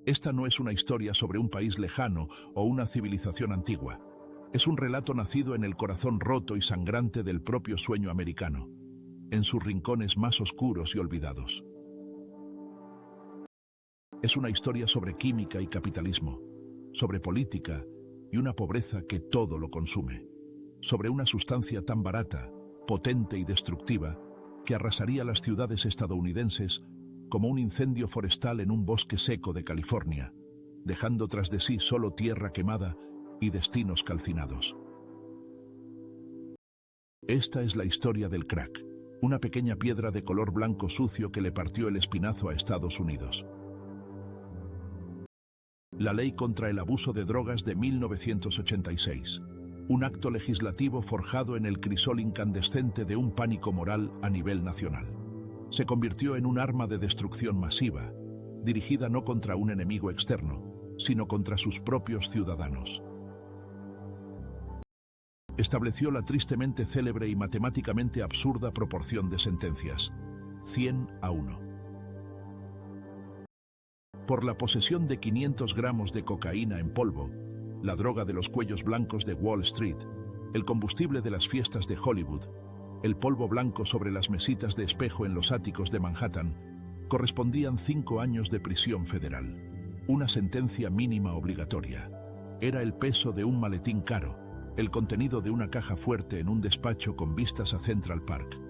Esta no es una historia sobre un país lejano o una civilización antigua. Es un relato nacido en el corazón roto y sangrante del propio sueño americano, en sus rincones más oscuros y olvidados. Es una historia sobre química y capitalismo, sobre política y una pobreza que todo lo consume, sobre una sustancia tan barata, potente y destructiva que arrasaría las ciudades estadounidenses como un incendio forestal en un bosque seco de California, dejando tras de sí solo tierra quemada y destinos calcinados. Esta es la historia del crack, una pequeña piedra de color blanco sucio que le partió el espinazo a Estados Unidos. La Ley contra el Abuso de Drogas de 1986, un acto legislativo forjado en el crisol incandescente de un pánico moral a nivel nacional. Se convirtió en un arma de destrucción masiva, dirigida no contra un enemigo externo, sino contra sus propios ciudadanos. Estableció la tristemente célebre y matemáticamente absurda proporción de sentencias, 100-1. Por la posesión de 500 gramos de cocaína en polvo, la droga de los cuellos blancos de Wall Street, el combustible de las fiestas de Hollywood, el polvo blanco sobre las mesitas de espejo en los áticos de Manhattan, correspondían 5 años de prisión federal, una sentencia mínima obligatoria. Era el peso de un maletín caro, el contenido de una caja fuerte en un despacho con vistas a Central Park.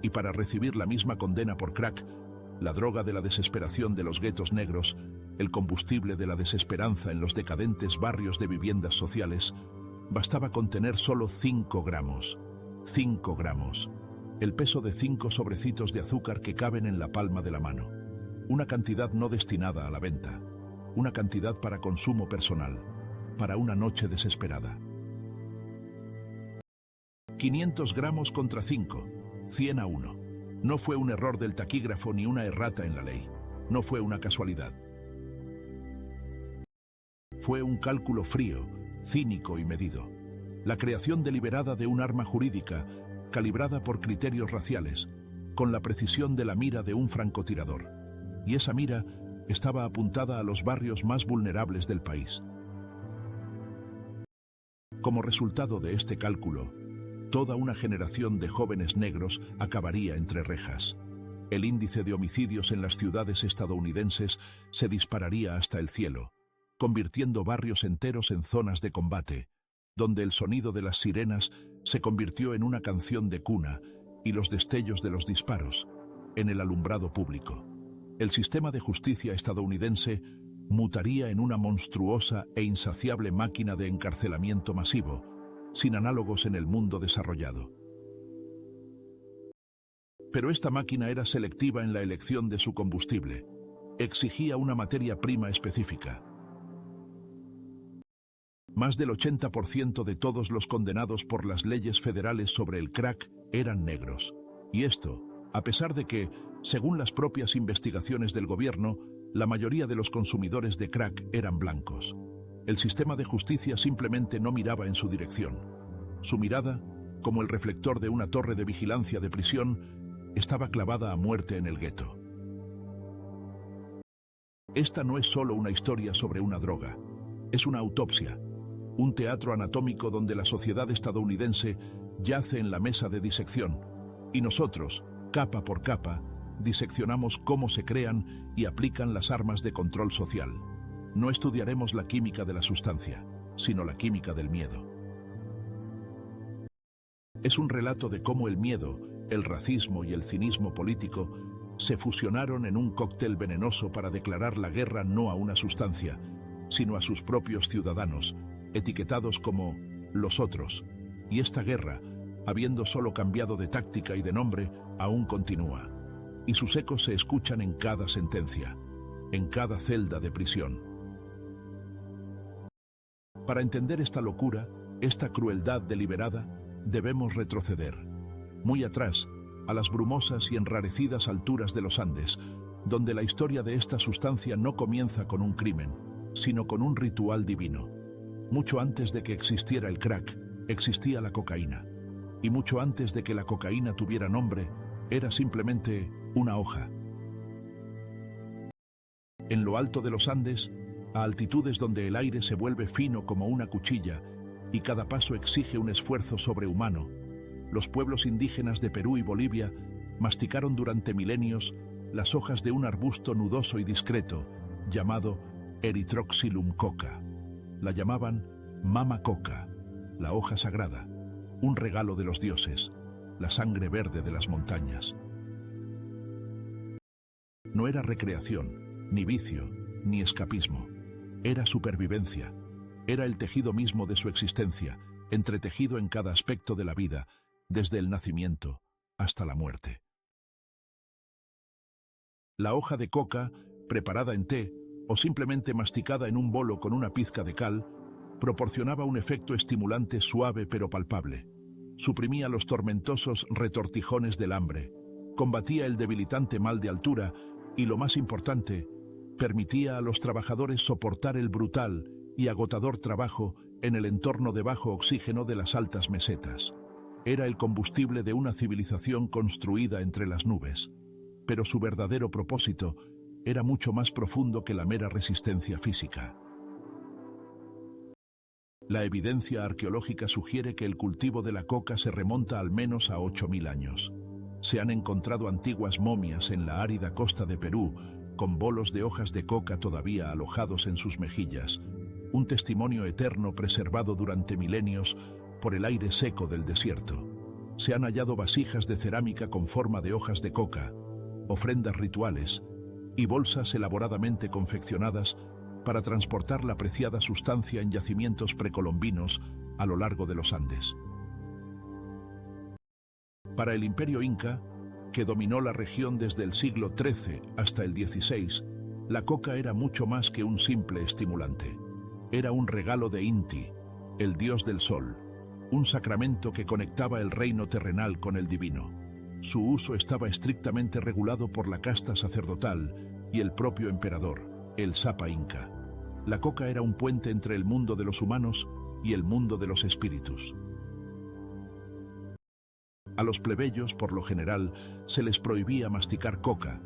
Y para recibir la misma condena por crack, la droga de la desesperación de los guetos negros, el combustible de la desesperanza en los decadentes barrios de viviendas sociales, bastaba contener solo 5 gramos. 5 gramos. El peso de 5 sobrecitos de azúcar que caben en la palma de la mano. Una cantidad no destinada a la venta. Una cantidad para consumo personal. Para una noche desesperada. 500 gramos contra 5. 100-1. No fue un error del taquígrafo ni una errata en la ley. No fue una casualidad. Fue un cálculo frío, cínico y medido. La creación deliberada de un arma jurídica, calibrada por criterios raciales, con la precisión de la mira de un francotirador. Y esa mira estaba apuntada a los barrios más vulnerables del país. Como resultado de este cálculo, toda una generación de jóvenes negros acabaría entre rejas. El índice de homicidios en las ciudades estadounidenses se dispararía hasta el cielo, convirtiendo barrios enteros en zonas de combate, donde el sonido de las sirenas se convirtió en una canción de cuna y los destellos de los disparos en el alumbrado público. El sistema de justicia estadounidense mutaría en una monstruosa e insaciable máquina de encarcelamiento masivo, sin análogos en el mundo desarrollado. Pero esta máquina era selectiva en la elección de su combustible. Exigía una materia prima específica. Más del 80% de todos los condenados por las leyes federales sobre el crack eran negros. Y esto, a pesar de que, según las propias investigaciones del gobierno, la mayoría de los consumidores de crack eran blancos. El sistema de justicia simplemente no miraba en su dirección. Su mirada, como el reflector de una torre de vigilancia de prisión, estaba clavada a muerte en el gueto. Esta no es solo una historia sobre una droga, es una autopsia. Un teatro anatómico donde la sociedad estadounidense yace en la mesa de disección, y nosotros, capa por capa, diseccionamos cómo se crean y aplican las armas de control social. No estudiaremos la química de la sustancia, sino la química del miedo. Es un relato de cómo el miedo, el racismo y el cinismo político se fusionaron en un cóctel venenoso para declarar la guerra no a una sustancia, sino a sus propios ciudadanos, etiquetados como los otros, y esta guerra, habiendo solo cambiado de táctica y de nombre, aún continúa, y sus ecos se escuchan en cada sentencia, en cada celda de prisión. Para entender esta locura, esta crueldad deliberada, debemos retroceder, muy atrás, a las brumosas y enrarecidas alturas de los Andes, donde la historia de esta sustancia no comienza con un crimen, sino con un ritual divino. Mucho antes de que existiera el crack, existía la cocaína. Y mucho antes de que la cocaína tuviera nombre, era simplemente una hoja. En lo alto de los Andes, a altitudes donde el aire se vuelve fino como una cuchilla y cada paso exige un esfuerzo sobrehumano, los pueblos indígenas de Perú y Bolivia masticaron durante milenios las hojas de un arbusto nudoso y discreto llamado Erythroxylum coca. La llamaban Mama Coca, la hoja sagrada, un regalo de los dioses, la sangre verde de las montañas. No era recreación, ni vicio, ni escapismo. Era supervivencia. Era el tejido mismo de su existencia, entretejido en cada aspecto de la vida, desde el nacimiento hasta la muerte. La hoja de coca, preparada en té o simplemente masticada en un bolo con una pizca de cal, proporcionaba un efecto estimulante suave pero palpable. Suprimía los tormentosos retortijones del hambre, combatía el debilitante mal de altura y, lo más importante, permitía a los trabajadores soportar el brutal y agotador trabajo en el entorno de bajo oxígeno de las altas mesetas. Era el combustible de una civilización construida entre las nubes, pero su verdadero propósito era mucho más profundo que la mera resistencia física. La evidencia arqueológica sugiere que el cultivo de la coca se remonta al menos a 8000 años. Se han encontrado antiguas momias en la árida costa de Perú, con bolos de hojas de coca todavía alojados en sus mejillas, un testimonio eterno preservado durante milenios por el aire seco del desierto. Se han hallado vasijas de cerámica con forma de hojas de coca, ofrendas rituales y bolsas elaboradamente confeccionadas para transportar la preciada sustancia en yacimientos precolombinos a lo largo de los Andes. Para el Imperio Inca, que dominó la región desde el siglo XIII hasta el XVI, la coca era mucho más que un simple estimulante. Era un regalo de Inti, el dios del sol, un sacramento que conectaba el reino terrenal con el divino. Su uso estaba estrictamente regulado por la casta sacerdotal y el propio emperador, el Sapa Inca. La coca era un puente entre el mundo de los humanos y el mundo de los espíritus. A los plebeyos, por lo general, se les prohibía masticar coca,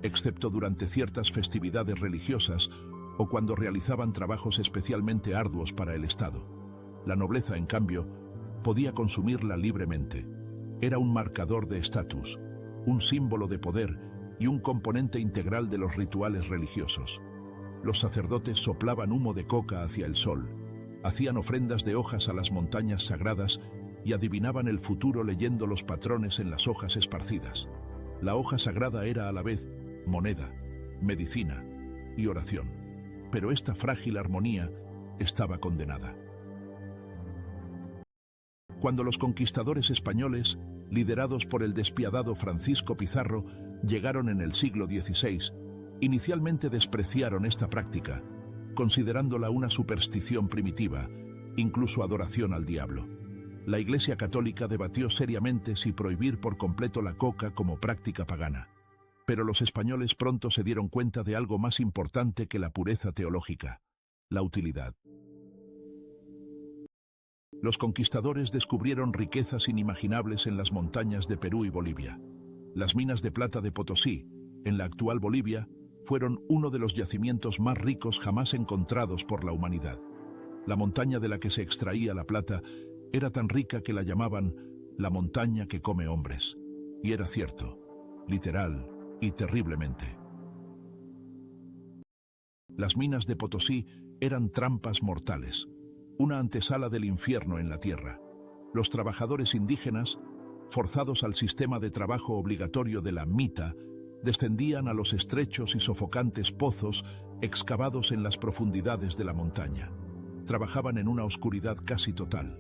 excepto durante ciertas festividades religiosas o cuando realizaban trabajos especialmente arduos para el Estado. La nobleza, en cambio, podía consumirla libremente. Era un marcador de estatus, un símbolo de poder y un componente integral de los rituales religiosos. Los sacerdotes soplaban humo de coca hacia el sol, hacían ofrendas de hojas a las montañas sagradas y adivinaban el futuro leyendo los patrones en las hojas esparcidas. La hoja sagrada era a la vez moneda, medicina y oración, pero esta frágil armonía estaba condenada. Cuando los conquistadores españoles, liderados por el despiadado Francisco Pizarro, llegaron en el siglo XVI, inicialmente despreciaron esta práctica, considerándola una superstición primitiva, incluso adoración al diablo. La Iglesia Católica debatió seriamente si prohibir por completo la coca como práctica pagana. Pero los españoles pronto se dieron cuenta de algo más importante que la pureza teológica: la utilidad. Los conquistadores descubrieron riquezas inimaginables en las montañas de Perú y Bolivia. Las minas de plata de Potosí, en la actual Bolivia, fueron uno de los yacimientos más ricos jamás encontrados por la humanidad. La montaña de la que se extraía la plata era tan rica que la llamaban la montaña que come hombres. Y era cierto, literal y terriblemente. Las minas de Potosí eran trampas mortales, una antesala del infierno en la tierra. Los trabajadores indígenas, forzados al sistema de trabajo obligatorio de la mita, descendían a los estrechos y sofocantes pozos excavados en las profundidades de la montaña. Trabajaban en una oscuridad casi total,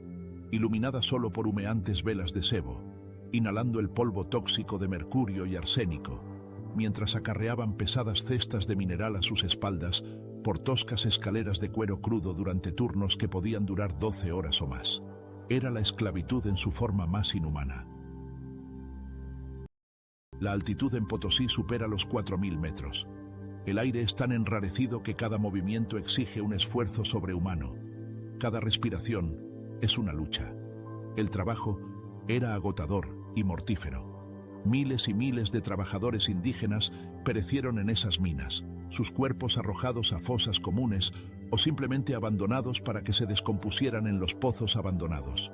iluminada solo por humeantes velas de sebo, inhalando el polvo tóxico de mercurio y arsénico, mientras acarreaban pesadas cestas de mineral a sus espaldas por toscas escaleras de cuero crudo durante turnos que podían durar 12 horas o más. Era la esclavitud en su forma más inhumana. La altitud en Potosí supera los 4000 metros. El aire es tan enrarecido que cada movimiento exige un esfuerzo sobrehumano. Cada respiración es una lucha. El trabajo era agotador y mortífero. Miles y miles de trabajadores indígenas perecieron en esas minas, sus cuerpos arrojados a fosas comunes o simplemente abandonados para que se descompusieran en los pozos abandonados.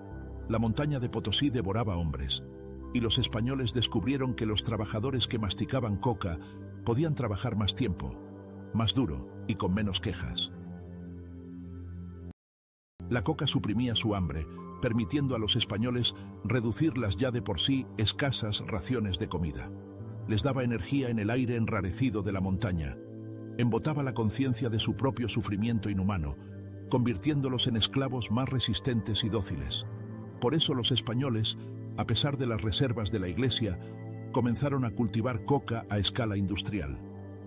La montaña de Potosí devoraba hombres, y los españoles descubrieron que los trabajadores que masticaban coca podían trabajar más tiempo, más duro y con menos quejas. La coca suprimía su hambre, permitiendo a los españoles reducir las ya de por sí escasas raciones de comida. Les daba energía en el aire enrarecido de la montaña, embotaba la conciencia de su propio sufrimiento inhumano, convirtiéndolos en esclavos más resistentes y dóciles. Por eso los españoles, a pesar de las reservas de la Iglesia, comenzaron a cultivar coca a escala industrial.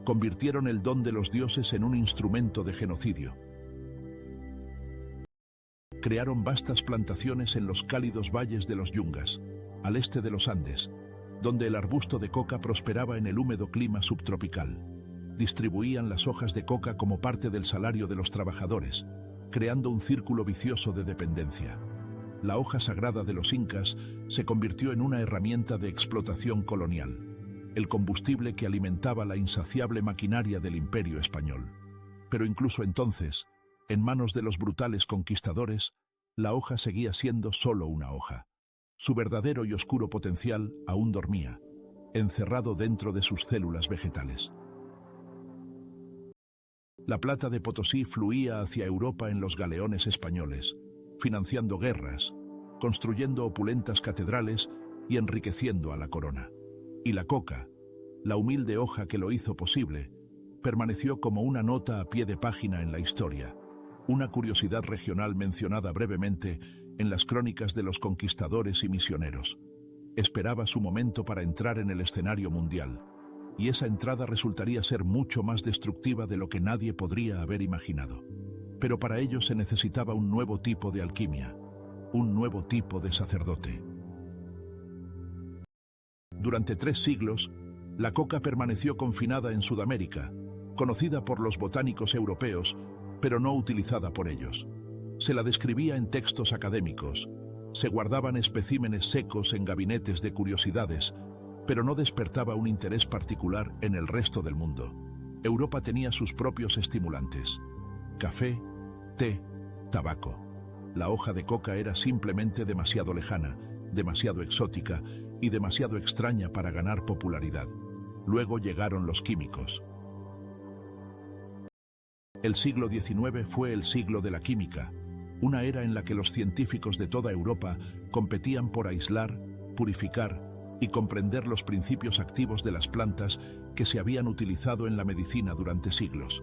Convirtieron el don de los dioses en un instrumento de genocidio. Crearon vastas plantaciones en los cálidos valles de los Yungas, al este de los Andes, donde el arbusto de coca prosperaba en el húmedo clima subtropical. Distribuían las hojas de coca como parte del salario de los trabajadores, creando un círculo vicioso de dependencia. La hoja sagrada de los incas se convirtió en una herramienta de explotación colonial, el combustible que alimentaba la insaciable maquinaria del imperio español. Pero incluso entonces, en manos de los brutales conquistadores, la hoja seguía siendo solo una hoja. Su verdadero y oscuro potencial aún dormía, encerrado dentro de sus células vegetales. La plata de Potosí fluía hacia Europa en los galeones españoles, financiando guerras, construyendo opulentas catedrales y enriqueciendo a la corona. Y la coca, la humilde hoja que lo hizo posible, permaneció como una nota a pie de página en la historia, una curiosidad regional mencionada brevemente en las crónicas de los conquistadores y misioneros. Esperaba su momento para entrar en el escenario mundial, y esa entrada resultaría ser mucho más destructiva de lo que nadie podría haber imaginado. Pero para ello se necesitaba un nuevo tipo de alquimia, un nuevo tipo de sacerdote. Durante 3 siglos, la coca permaneció confinada en Sudamérica, conocida por los botánicos europeos, pero no utilizada por ellos. Se la describía en textos académicos, se guardaban especímenes secos en gabinetes de curiosidades, pero no despertaba un interés particular en el resto del mundo. Europa tenía sus propios estimulantes: café, té, tabaco. La hoja de coca era simplemente demasiado lejana, demasiado exótica y demasiado extraña para ganar popularidad. Luego llegaron los químicos. El siglo XIX fue el siglo de la química, una era en la que los científicos de toda Europa competían por aislar, purificar y comprender los principios activos de las plantas que se habían utilizado en la medicina durante siglos.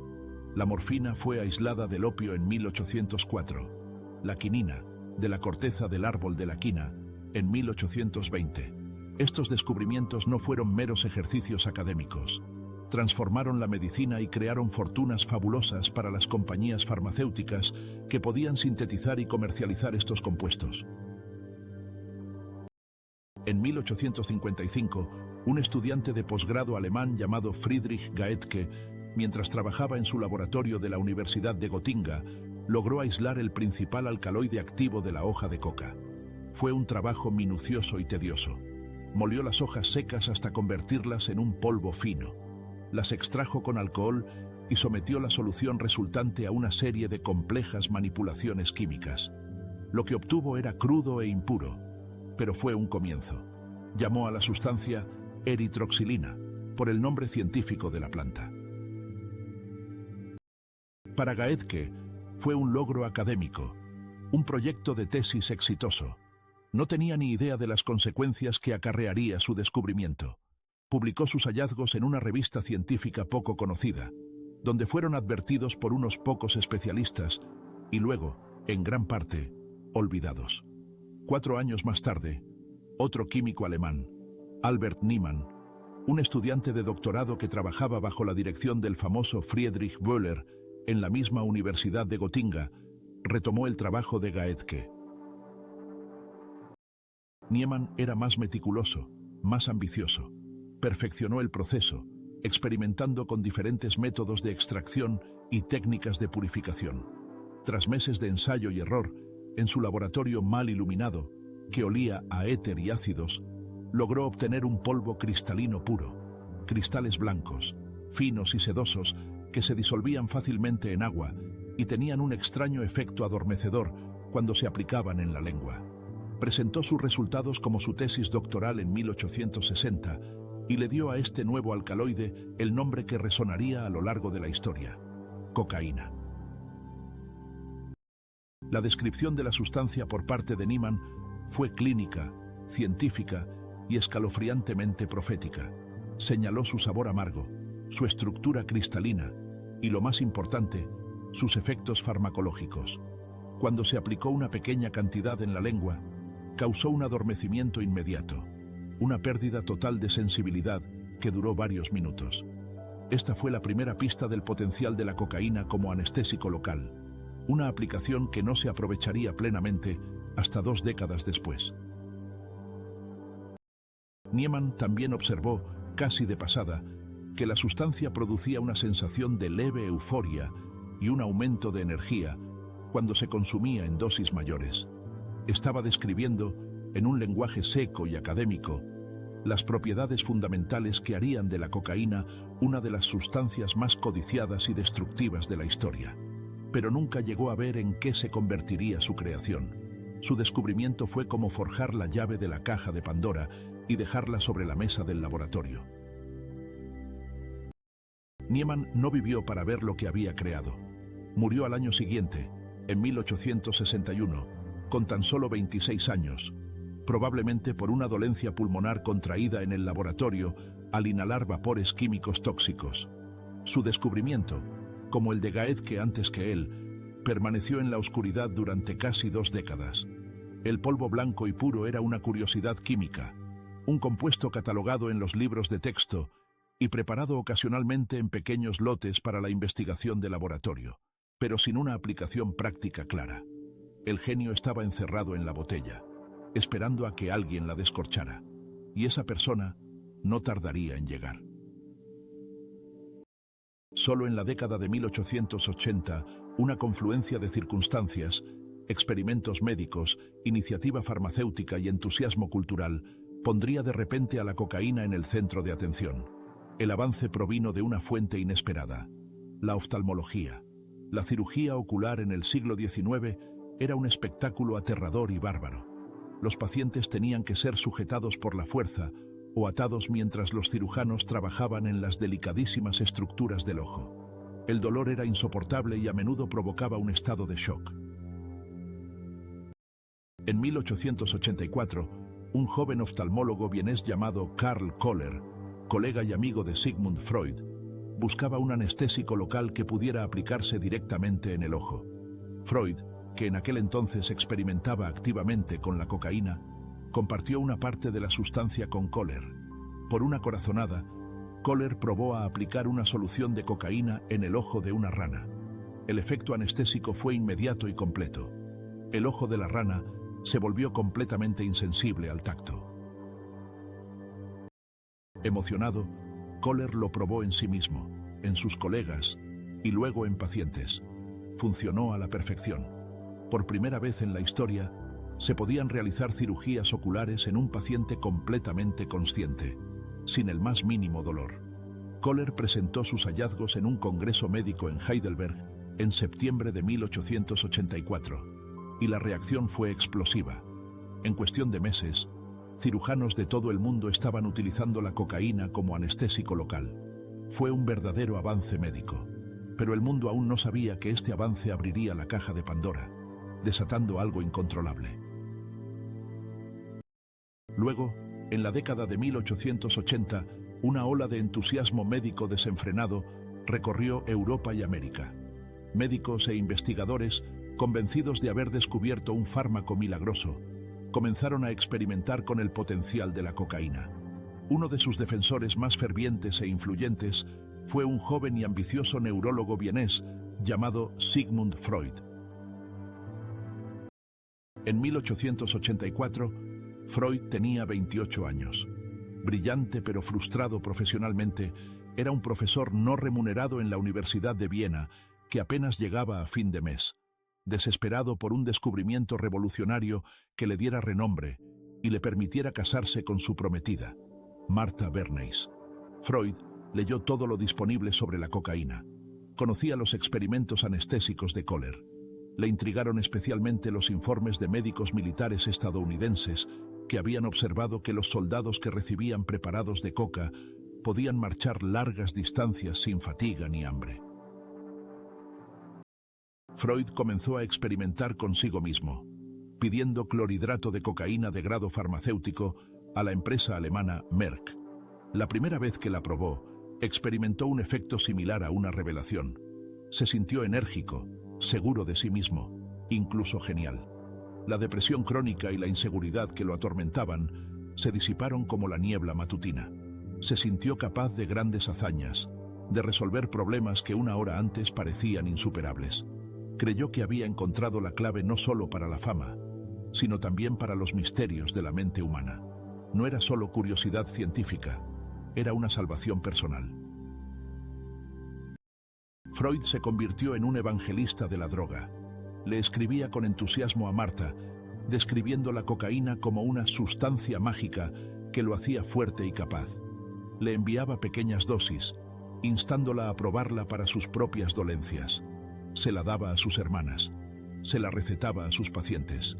La morfina fue aislada del opio en 1804, la quinina, de la corteza del árbol de la quina, en 1820. Estos descubrimientos no fueron meros ejercicios académicos. Transformaron la medicina y crearon fortunas fabulosas para las compañías farmacéuticas que podían sintetizar y comercializar estos compuestos. En 1855, un estudiante de posgrado alemán llamado Friedrich Gaedtke, mientras trabajaba en su laboratorio de la Universidad de Gotinga, logró aislar el principal alcaloide activo de la hoja de coca. Fue un trabajo minucioso y tedioso. Molió las hojas secas hasta convertirlas en un polvo fino. Las extrajo con alcohol y sometió la solución resultante a una serie de complejas manipulaciones químicas. Lo que obtuvo era crudo e impuro, pero fue un comienzo. Llamó a la sustancia eritroxilina, por el nombre científico de la planta. Para Gaedtke, fue un logro académico, un proyecto de tesis exitoso. No tenía ni idea de las consecuencias que acarrearía su descubrimiento. Publicó sus hallazgos en una revista científica poco conocida, donde fueron advertidos por unos pocos especialistas y luego, en gran parte, olvidados. 4 años más tarde, otro químico alemán, Albert Niemann, un estudiante de doctorado que trabajaba bajo la dirección del famoso Friedrich Wöhler en la misma Universidad de Gotinga, retomó el trabajo de Gaedtke. Niemann era más meticuloso, más ambicioso. Perfeccionó el proceso, experimentando con diferentes métodos de extracción y técnicas de purificación. Tras meses de ensayo y error, en su laboratorio mal iluminado, que olía a éter y ácidos, logró obtener un polvo cristalino puro, cristales blancos, finos y sedosos, que se disolvían fácilmente en agua y tenían un extraño efecto adormecedor cuando se aplicaban en la lengua. Presentó sus resultados como su tesis doctoral en 1860 y le dio a este nuevo alcaloide el nombre que resonaría a lo largo de la historia: cocaína. La descripción de la sustancia por parte de Niemann fue clínica, científica y escalofriantemente profética. Señaló su sabor amargo, su estructura cristalina y, lo más importante, sus efectos farmacológicos. Cuando se aplicó una pequeña cantidad en la lengua, causó un adormecimiento inmediato, una pérdida total de sensibilidad que duró varios minutos. Esta fue la primera pista del potencial de la cocaína como anestésico local, una aplicación que no se aprovecharía plenamente hasta 2 décadas después. Niemann también observó, casi de pasada, que la sustancia producía una sensación de leve euforia y un aumento de energía cuando se consumía en dosis mayores. Estaba describiendo, en un lenguaje seco y académico, las propiedades fundamentales que harían de la cocaína una de las sustancias más codiciadas y destructivas de la historia. Pero nunca llegó a ver en qué se convertiría su creación. Su descubrimiento fue como forjar la llave de la caja de Pandora y dejarla sobre la mesa del laboratorio. Niemann no vivió para ver lo que había creado. Murió al año siguiente, en 1861, con tan solo 26 años, probablemente por una dolencia pulmonar contraída en el laboratorio al inhalar vapores químicos tóxicos. Su descubrimiento, como el de Gaedke antes que él, permaneció en la oscuridad durante casi 2 décadas. El polvo blanco y puro era una curiosidad química, un compuesto catalogado en los libros de texto y preparado ocasionalmente en pequeños lotes para la investigación de laboratorio, pero sin una aplicación práctica clara. El genio estaba encerrado en la botella, esperando a que alguien la descorchara, y esa persona no tardaría en llegar. Solo en la década de 1880, una confluencia de circunstancias, experimentos médicos, iniciativa farmacéutica y entusiasmo cultural pondría de repente a la cocaína en el centro de atención. El avance provino de una fuente inesperada: la oftalmología. La cirugía ocular en el siglo XIX era un espectáculo aterrador y bárbaro. Los pacientes tenían que ser sujetados por la fuerza o atados mientras los cirujanos trabajaban en las delicadísimas estructuras del ojo. El dolor era insoportable y a menudo provocaba un estado de shock. En 1884, un joven oftalmólogo vienés llamado Karl Koller, colega y amigo de Sigmund Freud, buscaba un anestésico local que pudiera aplicarse directamente en el ojo. Freud, que en aquel entonces experimentaba activamente con la cocaína, compartió una parte de la sustancia con Koller. Por una corazonada, Koller probó a aplicar una solución de cocaína en el ojo de una rana. El efecto anestésico fue inmediato y completo. El ojo de la rana se volvió completamente insensible al tacto. Emocionado, Koller lo probó en sí mismo, en sus colegas y luego en pacientes. Funcionó a la perfección. Por primera vez en la historia, se podían realizar cirugías oculares en un paciente completamente consciente, sin el más mínimo dolor. Koller presentó sus hallazgos en un congreso médico en Heidelberg en septiembre de 1884, y la reacción fue explosiva. En cuestión de meses, cirujanos de todo el mundo estaban utilizando la cocaína como anestésico local. Fue un verdadero avance médico, pero el mundo aún no sabía que este avance abriría la caja de Pandora, desatando algo incontrolable. Luego, en la década de 1880, una ola de entusiasmo médico desenfrenado recorrió Europa y América. Médicos e investigadores, convencidos de haber descubierto un fármaco milagroso, comenzaron a experimentar con el potencial de la cocaína. Uno de sus defensores más fervientes e influyentes fue un joven y ambicioso neurólogo vienés llamado Sigmund Freud. En 1884, Freud tenía 28 años. Brillante pero frustrado profesionalmente, era un profesor no remunerado en la Universidad de Viena que apenas llegaba a fin de mes, desesperado por un descubrimiento revolucionario que le diera renombre y le permitiera casarse con su prometida, Martha Bernays. Freud leyó todo lo disponible sobre la cocaína. Conocía los experimentos anestésicos de Kohler. Le intrigaron especialmente los informes de médicos militares estadounidenses que habían observado que los soldados que recibían preparados de coca podían marchar largas distancias sin fatiga ni hambre. Freud comenzó a experimentar consigo mismo, pidiendo clorhidrato de cocaína de grado farmacéutico a la empresa alemana Merck. La primera vez que la probó, experimentó un efecto similar a una revelación. Se sintió enérgico, seguro de sí mismo, incluso genial. La depresión crónica y la inseguridad que lo atormentaban se disiparon como la niebla matutina. Se sintió capaz de grandes hazañas, de resolver problemas que una hora antes parecían insuperables. Creyó que había encontrado la clave no solo para la fama, sino también para los misterios de la mente humana. No era solo curiosidad científica, era una salvación personal. Freud se convirtió en un evangelista de la droga. Le escribía con entusiasmo a Martha, describiendo la cocaína como una sustancia mágica que lo hacía fuerte y capaz. Le enviaba pequeñas dosis, instándola a probarla para sus propias dolencias. Se la daba a sus hermanas, se la recetaba a sus pacientes.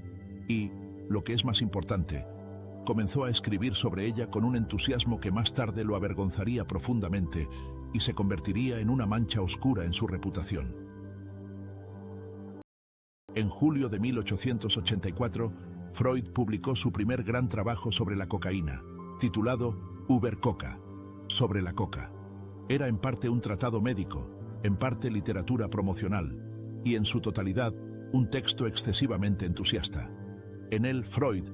Y, lo que es más importante, comenzó a escribir sobre ella con un entusiasmo que más tarde lo avergonzaría profundamente y se convertiría en una mancha oscura en su reputación. En julio de 1884, Freud publicó su primer gran trabajo sobre la cocaína, titulado Über Coca, sobre la coca. Era en parte un tratado médico, en parte literatura promocional, y en su totalidad un texto excesivamente entusiasta. En él, Freud,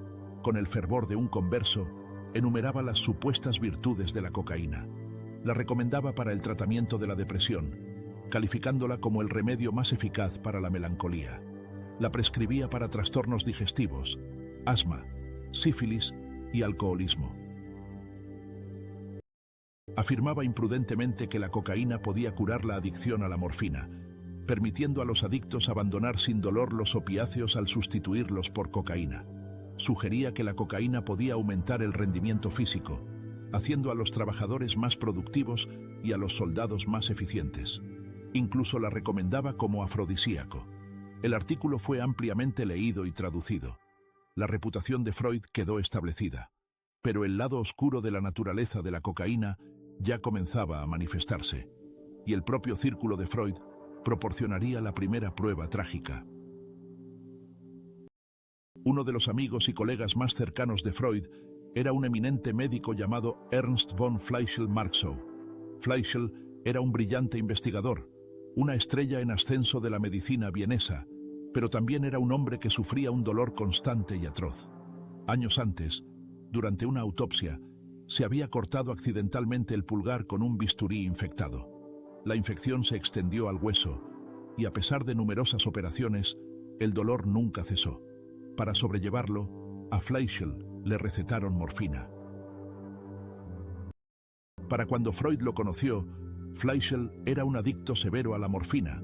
con el fervor de un converso, enumeraba las supuestas virtudes de la cocaína. La recomendaba para el tratamiento de la depresión, calificándola como el remedio más eficaz para la melancolía. La prescribía para trastornos digestivos, asma, sífilis y alcoholismo. Afirmaba imprudentemente que la cocaína podía curar la adicción a la morfina, permitiendo a los adictos abandonar sin dolor los opiáceos al sustituirlos por cocaína. Sugería que la cocaína podía aumentar el rendimiento físico, haciendo a los trabajadores más productivos y a los soldados más eficientes. Incluso la recomendaba como afrodisíaco. El artículo fue ampliamente leído y traducido. La reputación de Freud quedó establecida, pero el lado oscuro de la naturaleza de la cocaína ya comenzaba a manifestarse, y el propio círculo de Freud proporcionaría la primera prueba trágica. Uno de los amigos y colegas más cercanos de Freud era un eminente médico llamado Ernst von Fleischl-Marxow. Fleischl era un brillante investigador, una estrella en ascenso de la medicina vienesa, pero también era un hombre que sufría un dolor constante y atroz. Años antes, durante una autopsia, se había cortado accidentalmente el pulgar con un bisturí infectado. La infección se extendió al hueso y, a pesar de numerosas operaciones, el dolor nunca cesó. Para sobrellevarlo, a Fleischl le recetaron morfina. Para cuando Freud lo conoció, Fleischl era un adicto severo a la morfina,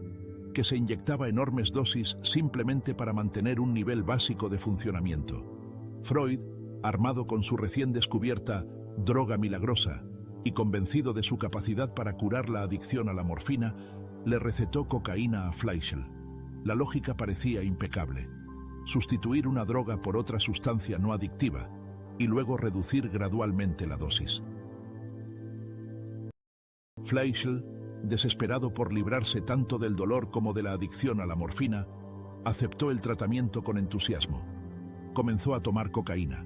que se inyectaba enormes dosis simplemente para mantener un nivel básico de funcionamiento. Freud, armado con su recién descubierta droga milagrosa y convencido de su capacidad para curar la adicción a la morfina, le recetó cocaína a Fleischl. La lógica parecía impecable. Sustituir una droga por otra sustancia no adictiva y luego reducir gradualmente la dosis. Fleischl, desesperado por librarse tanto del dolor como de la adicción a la morfina, aceptó el tratamiento con entusiasmo. Comenzó a tomar cocaína,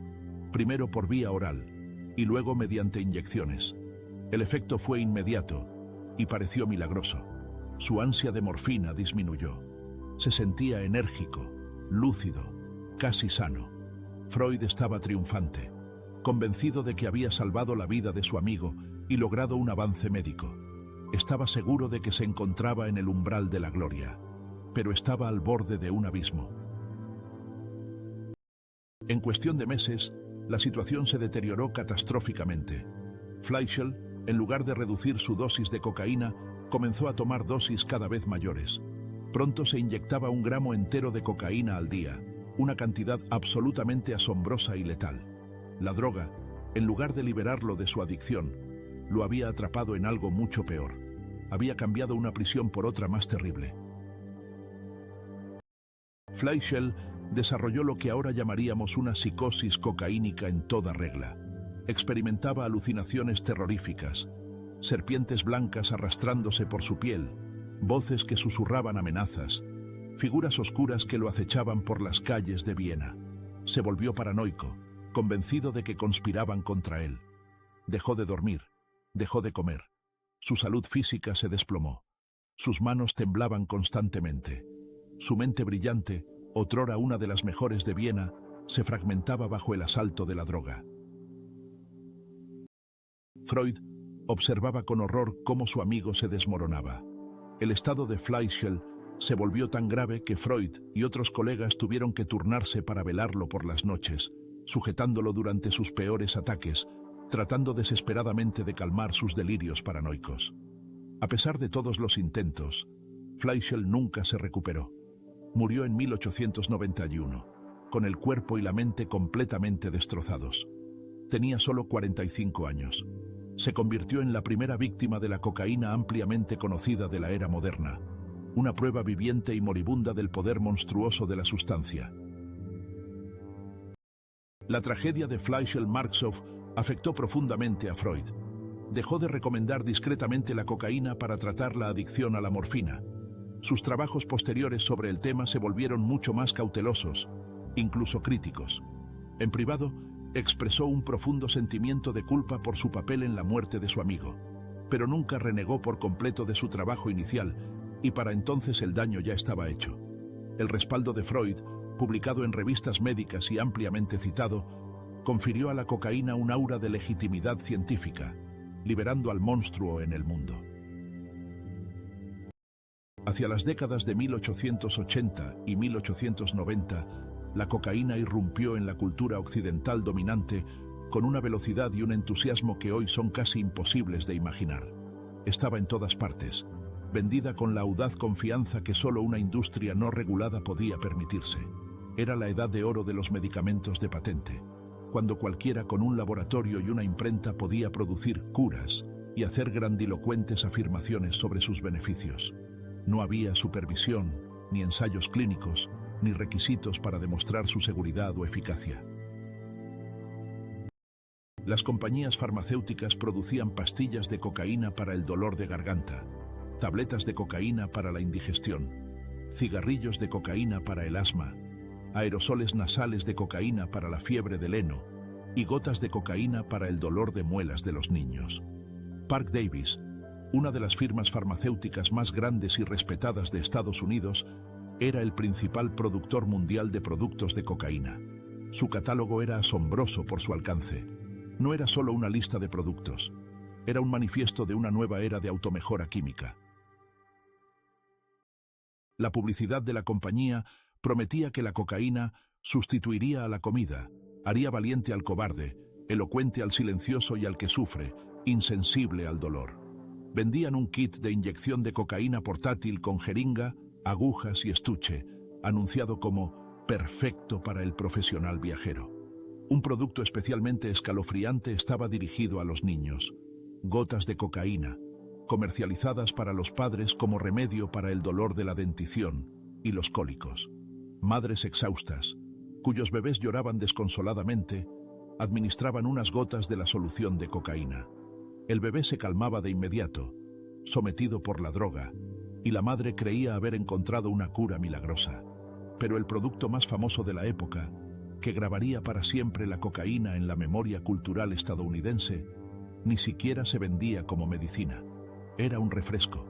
primero por vía oral y luego mediante inyecciones. El efecto fue inmediato y pareció milagroso. Su ansia de morfina disminuyó. Se sentía enérgico, lúcido, casi sano. Freud estaba triunfante, convencido de que había salvado la vida de su amigo y logrado un avance médico. Estaba seguro de que se encontraba en el umbral de la gloria, pero estaba al borde de un abismo. En cuestión de meses, la situación se deterioró catastróficamente. Fleischl, en lugar de reducir su dosis de cocaína, comenzó a tomar dosis cada vez mayores. Pronto se inyectaba 1 gramo entero de cocaína al día, una cantidad absolutamente asombrosa y letal. La droga, en lugar de liberarlo de su adicción, lo había atrapado en algo mucho peor. había cambiado una prisión por otra más terrible. Fleischl desarrolló lo que ahora llamaríamos una psicosis cocaínica en toda regla. Experimentaba alucinaciones terroríficas, serpientes blancas arrastrándose por su piel, voces que susurraban amenazas, figuras oscuras que lo acechaban por las calles de Viena. Se volvió paranoico, convencido de que conspiraban contra él. Dejó de dormir, dejó de comer. Su salud física se desplomó. Sus manos temblaban constantemente. Su mente brillante, otrora una de las mejores de Viena, se fragmentaba bajo el asalto de la droga. Freud observaba con horror cómo su amigo se desmoronaba. El estado de Fleischl se volvió tan grave que Freud y otros colegas tuvieron que turnarse para velarlo por las noches, sujetándolo durante sus peores ataques, tratando desesperadamente de calmar sus delirios paranoicos. A pesar de todos los intentos, Fleischl nunca se recuperó. Murió en 1891, con el cuerpo y la mente completamente destrozados. Tenía solo 45 años. Se convirtió en la primera víctima de la cocaína ampliamente conocida de la era moderna, una prueba viviente y moribunda del poder monstruoso de la sustancia. La tragedia de Fleischl-Marxow afectó profundamente a Freud. Dejó de recomendar discretamente la cocaína para tratar la adicción a la morfina. Sus trabajos posteriores sobre el tema se volvieron mucho más cautelosos, incluso críticos. En privado, expresó un profundo sentimiento de culpa por su papel en la muerte de su amigo, pero nunca renegó por completo de su trabajo inicial, y para entonces el daño ya estaba hecho. El respaldo de Freud, publicado en revistas médicas y ampliamente citado, confirió a la cocaína un aura de legitimidad científica, liberando al monstruo en el mundo. Hacia las décadas de 1880 y 1890, la cocaína irrumpió en la cultura occidental dominante con una velocidad y un entusiasmo que hoy son casi imposibles de imaginar. Estaba en todas partes, vendida con la audaz confianza que solo una industria no regulada podía permitirse. Era la edad de oro de los medicamentos de patente, cuando cualquiera con un laboratorio y una imprenta podía producir curas y hacer grandilocuentes afirmaciones sobre sus beneficios. No había supervisión, ni ensayos clínicos, ni requisitos para demostrar su seguridad o eficacia. Las compañías farmacéuticas producían pastillas de cocaína para el dolor de garganta, tabletas de cocaína para la indigestión, cigarrillos de cocaína para el asma, aerosoles nasales de cocaína para la fiebre del heno y gotas de cocaína para el dolor de muelas de los niños. Parke Davis, una de las firmas farmacéuticas más grandes y respetadas de Estados Unidos, era el principal productor mundial de productos de cocaína. Su catálogo era asombroso por su alcance. No era solo una lista de productos, era un manifiesto de una nueva era de automejora química. La publicidad de la compañía prometía que la cocaína sustituiría a la comida, haría valiente al cobarde, elocuente al silencioso y al que sufre, insensible al dolor. Vendían un kit de inyección de cocaína portátil con jeringa, agujas y estuche, anunciado como perfecto para el profesional viajero. Un producto especialmente escalofriante estaba dirigido a los niños. Gotas de cocaína, comercializadas para los padres como remedio para el dolor de la dentición y los cólicos. Madres exhaustas, cuyos bebés lloraban desconsoladamente, administraban unas gotas de la solución de cocaína. El bebé se calmaba de inmediato, sometido por la droga, y la madre creía haber encontrado una cura milagrosa. Pero el producto más famoso de la época, que grabaría para siempre la cocaína en la memoria cultural estadounidense, ni siquiera se vendía como medicina. Era un refresco.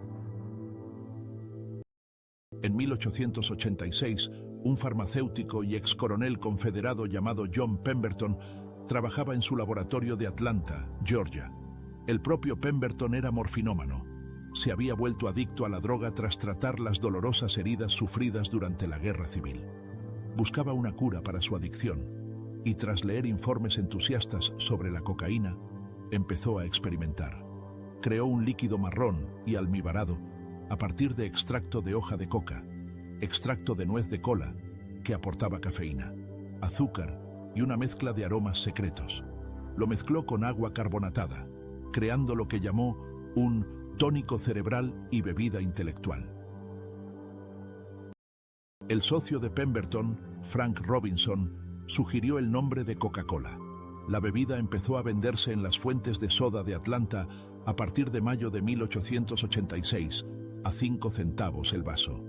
En 1886, un farmacéutico y ex coronel confederado llamado John Pemberton trabajaba en su laboratorio de Atlanta, Georgia. El propio Pemberton era morfinómano. Se había vuelto adicto a la droga tras tratar las dolorosas heridas sufridas durante la Guerra Civil. Buscaba una cura para su adicción y tras leer informes entusiastas sobre la cocaína, empezó a experimentar. Creó un líquido marrón y almibarado a partir de extracto de hoja de coca, extracto de nuez de cola, que aportaba cafeína, azúcar y una mezcla de aromas secretos. Lo mezcló con agua carbonatada, creando lo que llamó un tónico cerebral y bebida intelectual. El socio de Pemberton, Frank Robinson, sugirió el nombre de Coca-Cola. La bebida empezó a venderse en las fuentes de soda de Atlanta a partir de mayo de 1886, a 5 centavos el vaso.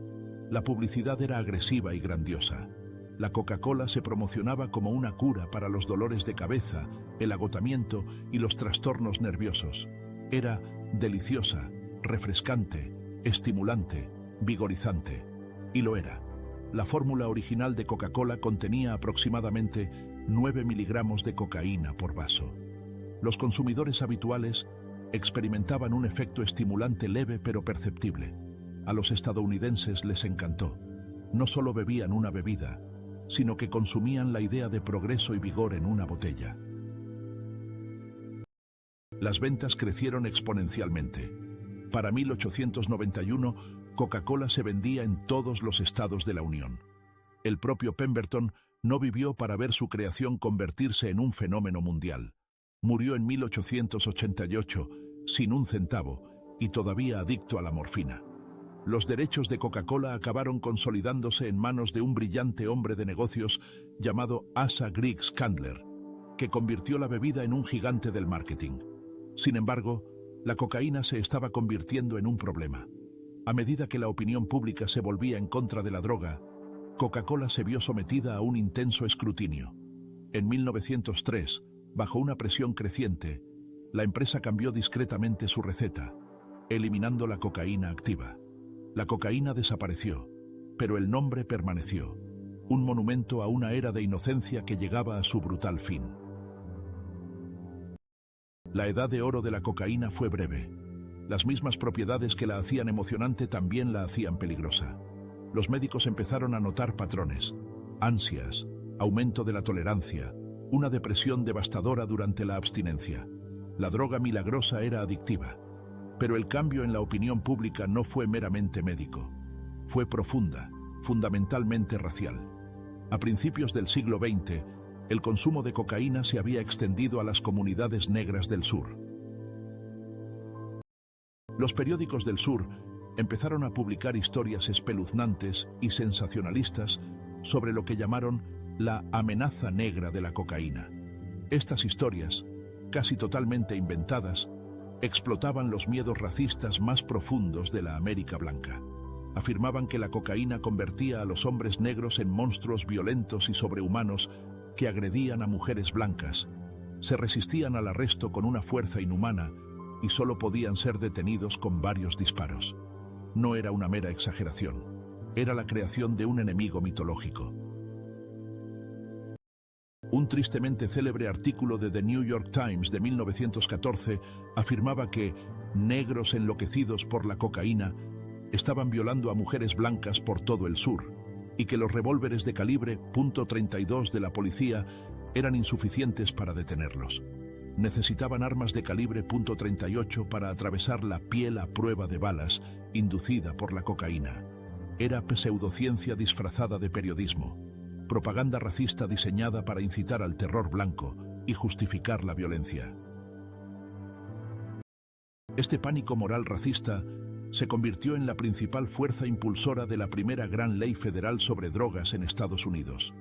La publicidad era agresiva y grandiosa. La Coca-Cola se promocionaba como una cura para los dolores de cabeza, el agotamiento y los trastornos nerviosos. Era deliciosa, refrescante, estimulante, vigorizante. Y lo era. La fórmula original de Coca-Cola contenía aproximadamente 9 miligramos de cocaína por vaso. Los consumidores habituales experimentaban un efecto estimulante leve pero perceptible. A los estadounidenses les encantó. No solo bebían una bebida, sino que consumían la idea de progreso y vigor en una botella. Las ventas crecieron exponencialmente. Para 1891, Coca-Cola se vendía en todos los estados de la Unión. El propio Pemberton no vivió para ver su creación convertirse en un fenómeno mundial. Murió en 1888, sin un centavo, y todavía adicto a la morfina. Los derechos de Coca-Cola acabaron consolidándose en manos de un brillante hombre de negocios llamado Asa Griggs Candler, que convirtió la bebida en un gigante del marketing. Sin embargo, la cocaína se estaba convirtiendo en un problema. A medida que la opinión pública se volvía en contra de la droga, Coca-Cola se vio sometida a un intenso escrutinio. En 1903, bajo una presión creciente, la empresa cambió discretamente su receta, eliminando la cocaína activa. La cocaína desapareció, pero el nombre permaneció, un monumento a una era de inocencia que llegaba a su brutal fin. La edad de oro de la cocaína fue breve. Las mismas propiedades que la hacían emocionante también la hacían peligrosa. Los médicos empezaron a notar patrones: ansias, aumento de la tolerancia, una depresión devastadora durante la abstinencia. La droga milagrosa era adictiva. Pero el cambio en la opinión pública no fue meramente médico. Fue profunda, fundamentalmente racial. A principios del siglo XX, el consumo de cocaína se había extendido a las comunidades negras del sur. Los periódicos del sur empezaron a publicar historias espeluznantes y sensacionalistas sobre lo que llamaron la amenaza negra de la cocaína. Estas historias, casi totalmente inventadas, explotaban los miedos racistas más profundos de la América blanca. Afirmaban que la cocaína convertía a los hombres negros en monstruos violentos y sobrehumanos que agredían a mujeres blancas, se resistían al arresto con una fuerza inhumana y solo podían ser detenidos con varios disparos. No era una mera exageración, era la creación de un enemigo mitológico. Un tristemente célebre artículo de The New York Times de 1914 afirmaba que negros enloquecidos por la cocaína estaban violando a mujeres blancas por todo el sur y que los revólveres de calibre .32 de la policía eran insuficientes para detenerlos. Necesitaban armas de calibre .38 para atravesar la piel a prueba de balas inducida por la cocaína. Era pseudociencia disfrazada de periodismo. Propaganda racista diseñada para incitar al terror blanco y justificar la violencia. Este pánico moral racista se convirtió en la principal fuerza impulsora de la primera gran ley federal sobre drogas en Estados Unidos,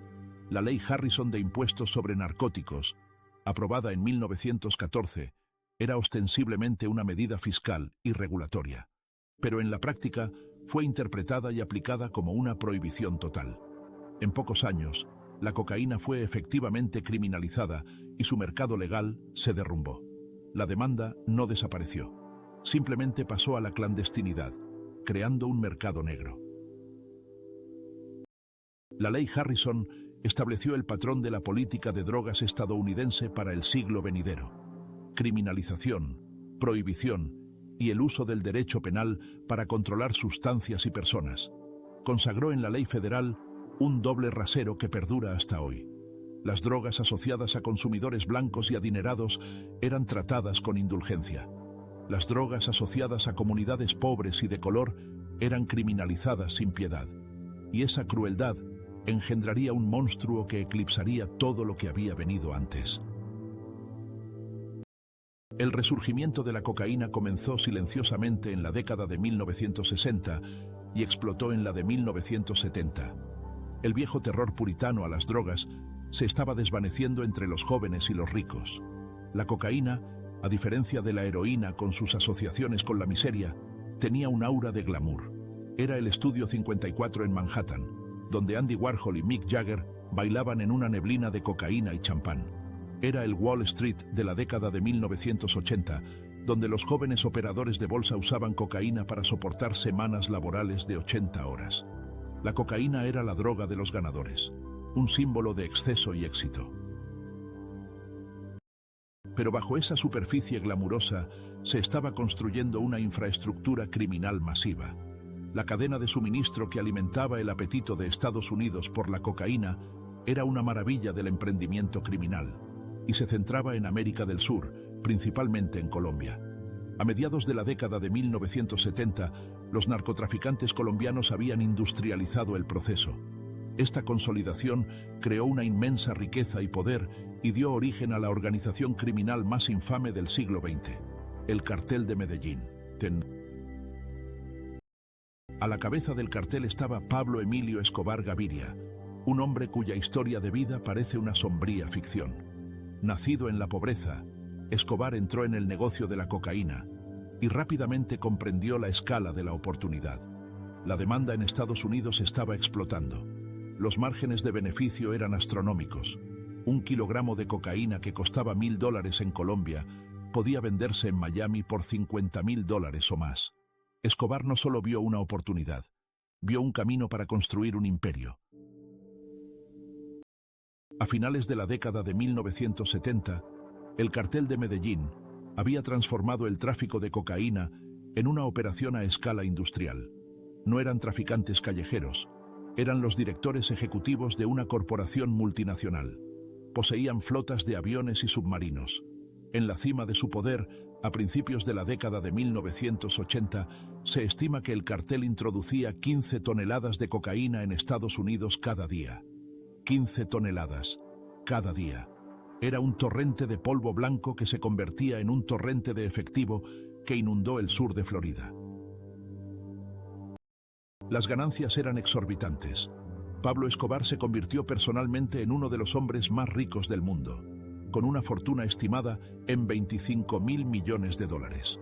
la Ley Harrison de Impuestos sobre Narcóticos, aprobada en 1914, era ostensiblemente una medida fiscal y regulatoria, pero en la práctica fue interpretada y aplicada como una prohibición total. En pocos años, la cocaína fue efectivamente criminalizada y su mercado legal se derrumbó. La demanda no desapareció, simplemente pasó a la clandestinidad, creando un mercado negro. La ley Harrison estableció el patrón de la política de drogas estadounidense para el siglo venidero: criminalización, prohibición y el uso del derecho penal para controlar sustancias y personas. Consagró en la ley federal un doble rasero que perdura hasta hoy. Las drogas asociadas a consumidores blancos y adinerados eran tratadas con indulgencia. Las drogas asociadas a comunidades pobres y de color eran criminalizadas sin piedad. Y esa crueldad engendraría un monstruo que eclipsaría todo lo que había venido antes. El resurgimiento de la cocaína comenzó silenciosamente en la década de 1960 y explotó en la de 1970. El viejo terror puritano a las drogas se estaba desvaneciendo entre los jóvenes y los ricos. La cocaína, a diferencia de la heroína con sus asociaciones con la miseria, tenía un aura de glamour. Era el Estudio 54 en Manhattan, donde Andy Warhol y Mick Jagger bailaban en una neblina de cocaína y champán. Era el Wall Street de la década de 1980, donde los jóvenes operadores de bolsa usaban cocaína para soportar semanas laborales de 80 horas. La cocaína era la droga de los ganadores, un símbolo de exceso y éxito. Pero bajo esa superficie glamurosa se estaba construyendo una infraestructura criminal masiva. La cadena de suministro que alimentaba el apetito de Estados Unidos por la cocaína era una maravilla del emprendimiento criminal, y se centraba en América del Sur, principalmente en Colombia. A mediados de la década de 1970, los narcotraficantes colombianos habían industrializado el proceso. Esta consolidación creó una inmensa riqueza y poder y dio origen a la organización criminal más infame del siglo XX, el Cartel de Medellín. A la cabeza del cartel estaba Pablo Emilio Escobar Gaviria, un hombre cuya historia de vida parece una sombría ficción. Nacido en la pobreza, Escobar entró en el negocio de la cocaína y rápidamente comprendió la escala de la oportunidad. La demanda en Estados Unidos estaba explotando. Los márgenes de beneficio eran astronómicos. Un kilogramo de cocaína que costaba $1.000 en Colombia podía venderse en Miami por $50.000 o más. Escobar no solo vio una oportunidad, vio un camino para construir un imperio. A finales de la década de 1970, el Cartel de Medellín había transformado el tráfico de cocaína en una operación a escala industrial. No eran traficantes callejeros, eran los directores ejecutivos de una corporación multinacional. Poseían flotas de aviones y submarinos. En la cima de su poder, a principios de la década de 1980, se estima que el cartel introducía 15 toneladas de cocaína en Estados Unidos cada día. 15 toneladas, cada día. Era un torrente de polvo blanco que se convertía en un torrente de efectivo que inundó el sur de Florida. Las ganancias eran exorbitantes. Pablo Escobar se convirtió personalmente en uno de los hombres más ricos del mundo, con una fortuna estimada en $25.000 millones.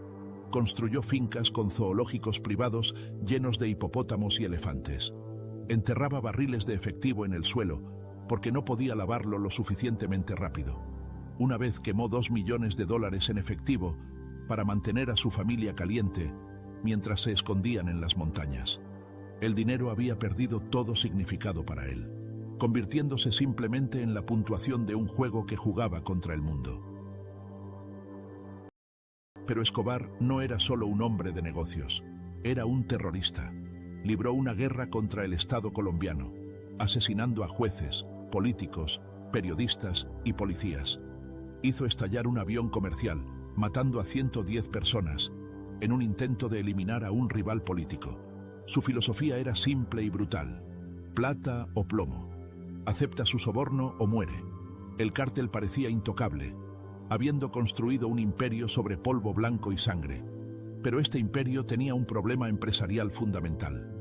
Construyó fincas con zoológicos privados llenos de hipopótamos y elefantes. Enterraba barriles de efectivo en el suelo porque no podía lavarlo lo suficientemente rápido. Una vez quemó $2 millones en efectivo para mantener a su familia caliente mientras se escondían en las montañas. El dinero había perdido todo significado para él, convirtiéndose simplemente en la puntuación de un juego que jugaba contra el mundo. Pero Escobar no era solo un hombre de negocios, era un terrorista. Libró una guerra contra el Estado colombiano, asesinando a jueces, políticos, periodistas y policías. Hizo estallar un avión comercial, matando a 110 personas, en un intento de eliminar a un rival político. Su filosofía era simple y brutal: plata o plomo. Acepta su soborno o muere. El cártel parecía intocable, habiendo construido un imperio sobre polvo blanco y sangre. Pero este imperio tenía un problema empresarial fundamental.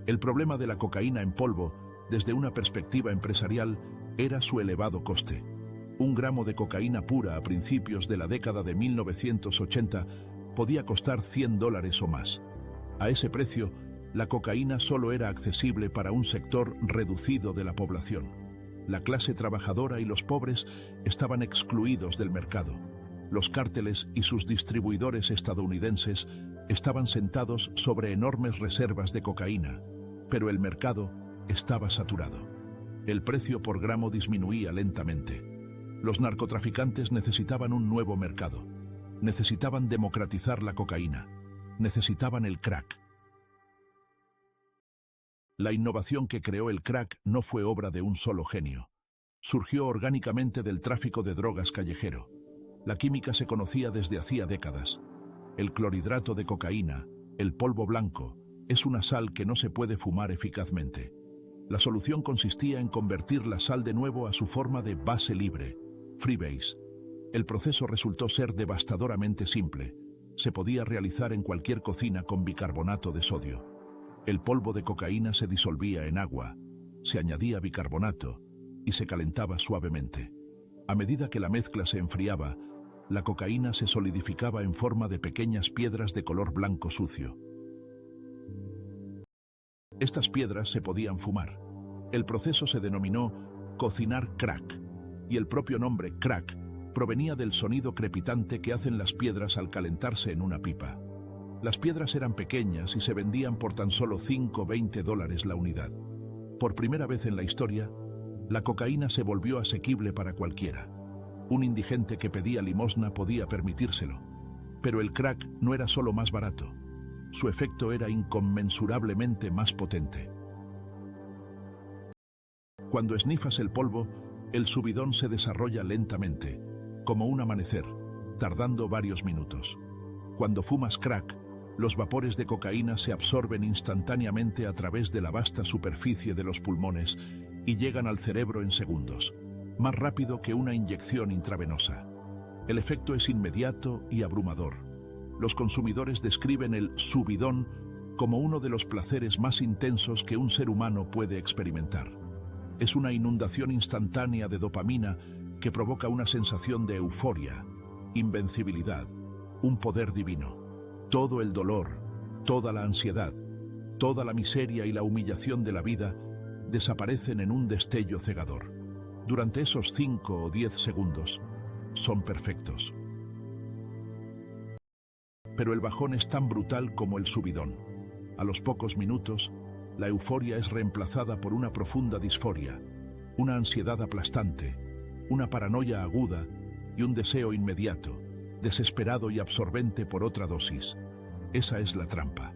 El problema de la cocaína en polvo, desde una perspectiva empresarial, era su elevado coste. Un gramo de cocaína pura a principios de la década de 1980 podía costar $100 o más. A ese precio, la cocaína solo era accesible para un sector reducido de la población. La clase trabajadora y los pobres estaban excluidos del mercado. Los cárteles y sus distribuidores estadounidenses estaban sentados sobre enormes reservas de cocaína, pero el mercado estaba saturado. El precio por gramo disminuía lentamente. Los narcotraficantes necesitaban un nuevo mercado. Necesitaban democratizar la cocaína. Necesitaban el crack. La innovación que creó el crack no fue obra de un solo genio. Surgió orgánicamente del tráfico de drogas callejero. La química se conocía desde hacía décadas. El clorhidrato de cocaína, el polvo blanco, es una sal que no se puede fumar eficazmente. La solución consistía en convertir la sal de nuevo a su forma de base libre, freebase. El proceso resultó ser devastadoramente simple. Se podía realizar en cualquier cocina con bicarbonato de sodio. El polvo de cocaína se disolvía en agua, se añadía bicarbonato y se calentaba suavemente. A medida que la mezcla se enfriaba, la cocaína se solidificaba en forma de pequeñas piedras de color blanco sucio. Estas piedras se podían fumar. El proceso se denominó cocinar crack, y el propio nombre crack provenía del sonido crepitante que hacen las piedras al calentarse en una pipa. Las piedras eran pequeñas y se vendían por tan solo $5 o $20 la unidad. Por primera vez en la historia, la cocaína se volvió asequible para cualquiera. Un indigente que pedía limosna podía permitírselo. Pero el crack no era solo más barato. Su efecto era inconmensurablemente más potente. Cuando esnifas el polvo, el subidón se desarrolla lentamente, como un amanecer, tardando varios minutos. Cuando fumas crack, los vapores de cocaína se absorben instantáneamente a través de la vasta superficie de los pulmones y llegan al cerebro en segundos, más rápido que una inyección intravenosa. El efecto es inmediato y abrumador. Los consumidores describen el subidón como uno de los placeres más intensos que un ser humano puede experimentar. Es una inundación instantánea de dopamina que provoca una sensación de euforia, invencibilidad, un poder divino. Todo el dolor, toda la ansiedad, toda la miseria y la humillación de la vida desaparecen en un destello cegador. Durante esos 5 o 10 segundos, son perfectos. Pero el bajón es tan brutal como el subidón. A los pocos minutos, la euforia es reemplazada por una profunda disforia, una ansiedad aplastante, una paranoia aguda y un deseo inmediato, desesperado y absorbente por otra dosis. Esa es la trampa.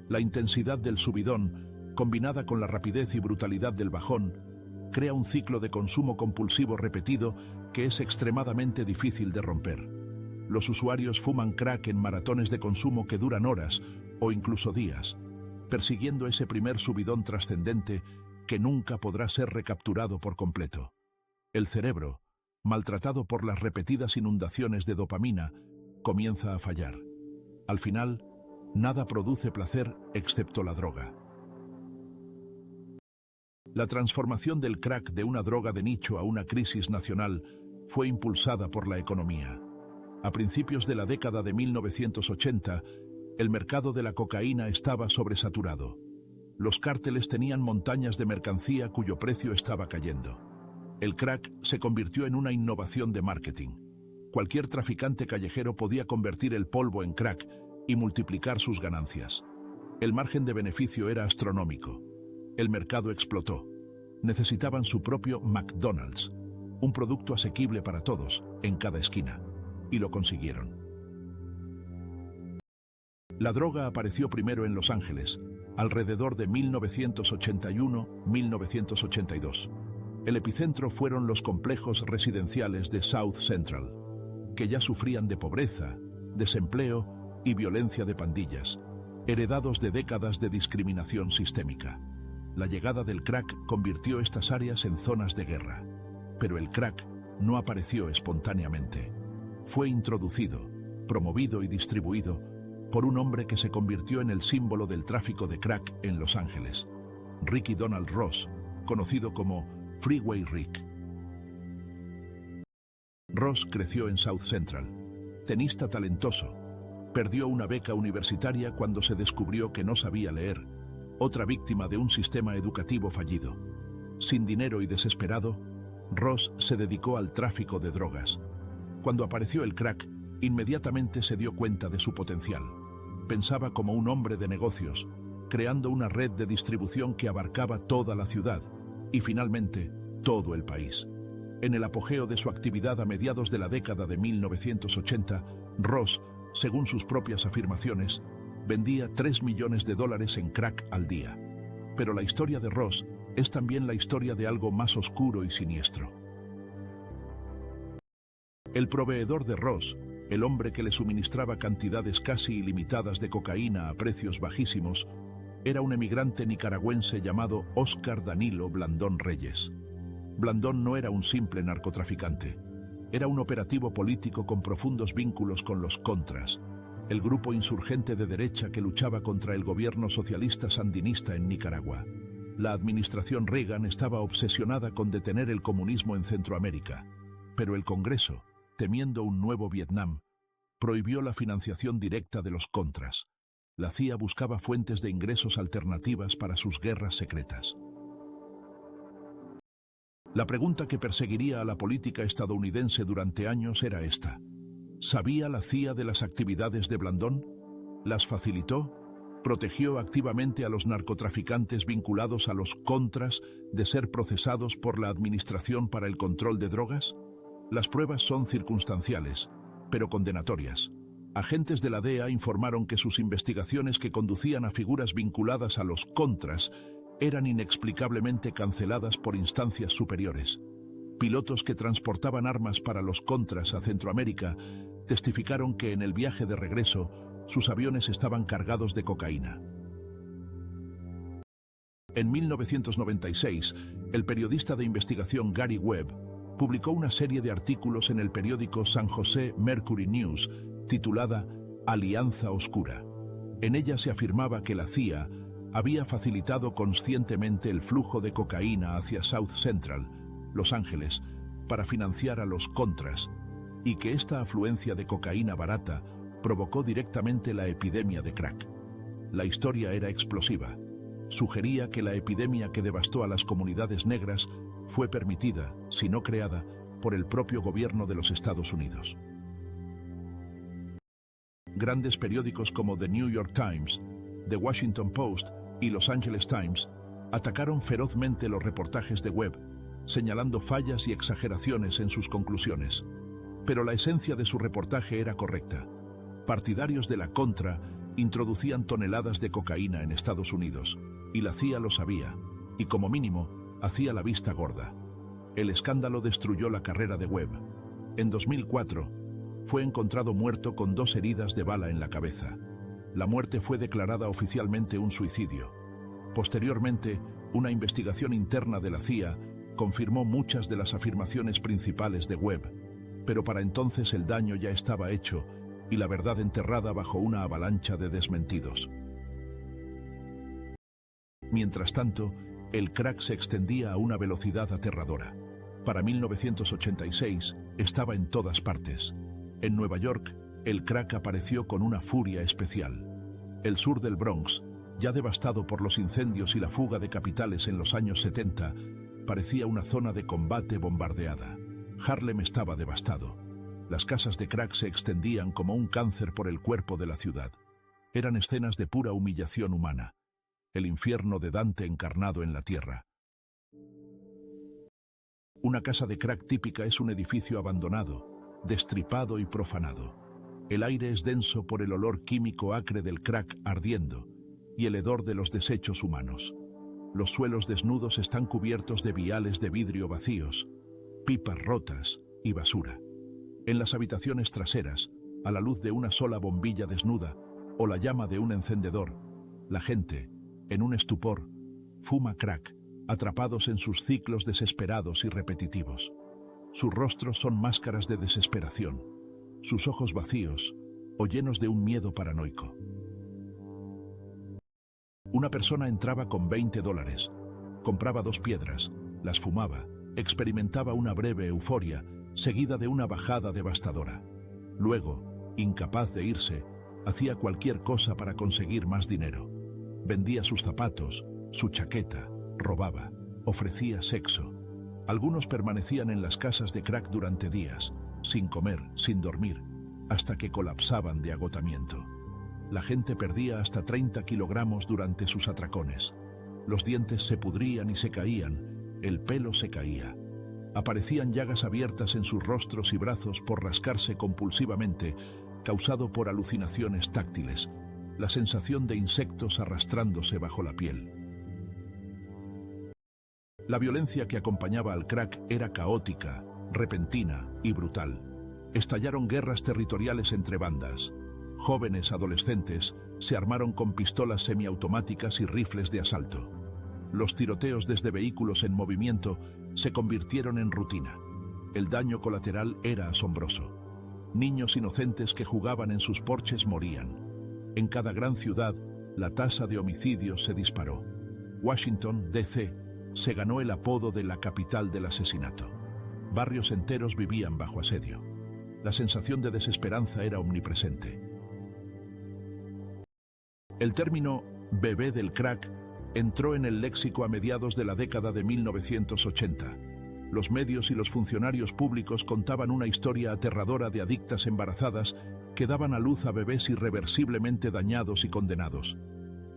La intensidad del subidón, combinada con la rapidez y brutalidad del bajón, crea un ciclo de consumo compulsivo repetido que es extremadamente difícil de romper. Los usuarios fuman crack en maratones de consumo que duran horas o incluso días, persiguiendo ese primer subidón trascendente que nunca podrá ser recapturado por completo. El cerebro, maltratado por las repetidas inundaciones de dopamina, comienza a fallar. Al final, nada produce placer excepto la droga. La transformación del crack de una droga de nicho a una crisis nacional fue impulsada por la economía. A principios de la década de 1980, el mercado de la cocaína estaba sobresaturado. Los cárteles tenían montañas de mercancía cuyo precio estaba cayendo. El crack se convirtió en una innovación de marketing. Cualquier traficante callejero podía convertir el polvo en crack y multiplicar sus ganancias. El margen de beneficio era astronómico. El mercado explotó. Necesitaban su propio McDonald's, un producto asequible para todos, en cada esquina. Y lo consiguieron. La droga apareció primero en Los Ángeles, alrededor de 1981-1982. El epicentro fueron los complejos residenciales de South Central, que ya sufrían de pobreza, desempleo y violencia de pandillas, heredados de décadas de discriminación sistémica. La llegada del crack convirtió estas áreas en zonas de guerra. Pero el crack no apareció espontáneamente. Fue introducido, promovido y distribuido por un hombre que se convirtió en el símbolo del tráfico de crack en Los Ángeles, Ricky Donald Ross, conocido como Freeway Rick. Ross creció en South Central, tenista talentoso. Perdió una beca universitaria cuando se descubrió que no sabía leer, otra víctima de un sistema educativo fallido. Sin dinero y desesperado, Ross se dedicó al tráfico de drogas. Cuando apareció el crack, inmediatamente se dio cuenta de su potencial. Pensaba como un hombre de negocios, creando una red de distribución que abarcaba toda la ciudad y finalmente todo el país. En el apogeo de su actividad a mediados de la década de 1980, Ross, según sus propias afirmaciones, vendía $3 millones en crack al día. Pero la historia de Ross es también la historia de algo más oscuro y siniestro. El proveedor de Ross, el hombre que le suministraba cantidades casi ilimitadas de cocaína a precios bajísimos, era un emigrante nicaragüense llamado Óscar Danilo Blandón Reyes. Blandón no era un simple narcotraficante. Era un operativo político con profundos vínculos con los Contras, el grupo insurgente de derecha que luchaba contra el gobierno socialista sandinista en Nicaragua. La administración Reagan estaba obsesionada con detener el comunismo en Centroamérica, pero el Congreso, temiendo un nuevo Vietnam, prohibió la financiación directa de los Contras. La CIA buscaba fuentes de ingresos alternativas para sus guerras secretas. La pregunta que perseguiría a la política estadounidense durante años era esta: ¿sabía la CIA de las actividades de Blandón? ¿Las facilitó? ¿Protegió activamente a los narcotraficantes vinculados a los Contras de ser procesados por la Administración para el Control de Drogas? Las pruebas son circunstanciales, pero condenatorias. Agentes de la DEA informaron que sus investigaciones que conducían a figuras vinculadas a los Contras eran inexplicablemente canceladas por instancias superiores. Pilotos que transportaban armas para los Contras a Centroamérica testificaron que en el viaje de regreso sus aviones estaban cargados de cocaína. En 1996, el periodista de investigación Gary Webb publicó una serie de artículos en el periódico San José Mercury News titulada Alianza Oscura. En ella se afirmaba que la CIA había facilitado conscientemente el flujo de cocaína hacia South Central, Los Ángeles, para financiar a los Contras, y que esta afluencia de cocaína barata provocó directamente la epidemia de crack. La historia era explosiva. Sugería que la epidemia que devastó a las comunidades negras fue permitida, si no creada, por el propio gobierno de los Estados Unidos. Grandes periódicos como The New York Times, The Washington Post y Los Angeles Times atacaron ferozmente los reportajes de Webb, señalando fallas y exageraciones en sus conclusiones. Pero la esencia de su reportaje era correcta. Partidarios de la Contra introducían toneladas de cocaína en Estados Unidos, y la CIA lo sabía, y como mínimo, hacía la vista gorda. El escándalo destruyó la carrera de Webb. En 2004, fue encontrado muerto con 2 heridas de bala en la cabeza. La muerte fue declarada oficialmente un suicidio. Posteriormente, una investigación interna de la CIA confirmó muchas de las afirmaciones principales de Webb, pero para entonces el daño ya estaba hecho y la verdad enterrada bajo una avalancha de desmentidos. Mientras tanto, el crack se extendía a una velocidad aterradora. Para 1986, estaba en todas partes. En Nueva York, el crack apareció con una furia especial. El sur del Bronx, ya devastado por los incendios y la fuga de capitales en los años 70, parecía una zona de combate bombardeada. Harlem estaba devastado. Las casas de crack se extendían como un cáncer por el cuerpo de la ciudad. Eran escenas de pura humillación humana. El infierno de Dante encarnado en la tierra. Una casa de crack típica es un edificio abandonado, destripado y profanado. El aire es denso por el olor químico acre del crack ardiendo y el hedor de los desechos humanos. Los suelos desnudos están cubiertos de viales de vidrio vacíos, pipas rotas y basura. En las habitaciones traseras, a la luz de una sola bombilla desnuda o la llama de un encendedor, la gente, en un estupor, fuma crack, atrapados en sus ciclos desesperados y repetitivos. Sus rostros son máscaras de desesperación, sus ojos vacíos o llenos de un miedo paranoico. Una persona entraba con $20, compraba 2 piedras, las fumaba, experimentaba una breve euforia, seguida de una bajada devastadora. Luego, incapaz de irse, hacía cualquier cosa para conseguir más dinero. Vendía sus zapatos, su chaqueta, robaba, ofrecía sexo. Algunos permanecían en las casas de crack durante días, sin comer, sin dormir, hasta que colapsaban de agotamiento. La gente perdía hasta 30 kilogramos durante sus atracones. Los dientes se pudrían y se caían, el pelo se caía. Aparecían llagas abiertas en sus rostros y brazos por rascarse compulsivamente, causado por alucinaciones táctiles, la sensación de insectos arrastrándose bajo la piel. La violencia que acompañaba al crack era caótica, repentina y brutal. Estallaron guerras territoriales entre bandas. Jóvenes adolescentes se armaron con pistolas semiautomáticas y rifles de asalto. Los tiroteos desde vehículos en movimiento se convirtieron en rutina. El daño colateral era asombroso. Niños inocentes que jugaban en sus porches morían. En cada gran ciudad, la tasa de homicidios se disparó. Washington, D.C., se ganó el apodo de la capital del asesinato. Barrios enteros vivían bajo asedio. La sensación de desesperanza era omnipresente. El término «bebé del crack» entró en el léxico a mediados de la década de 1980. Los medios y los funcionarios públicos contaban una historia aterradora de adictas embarazadas que daban a luz a bebés irreversiblemente dañados y condenados.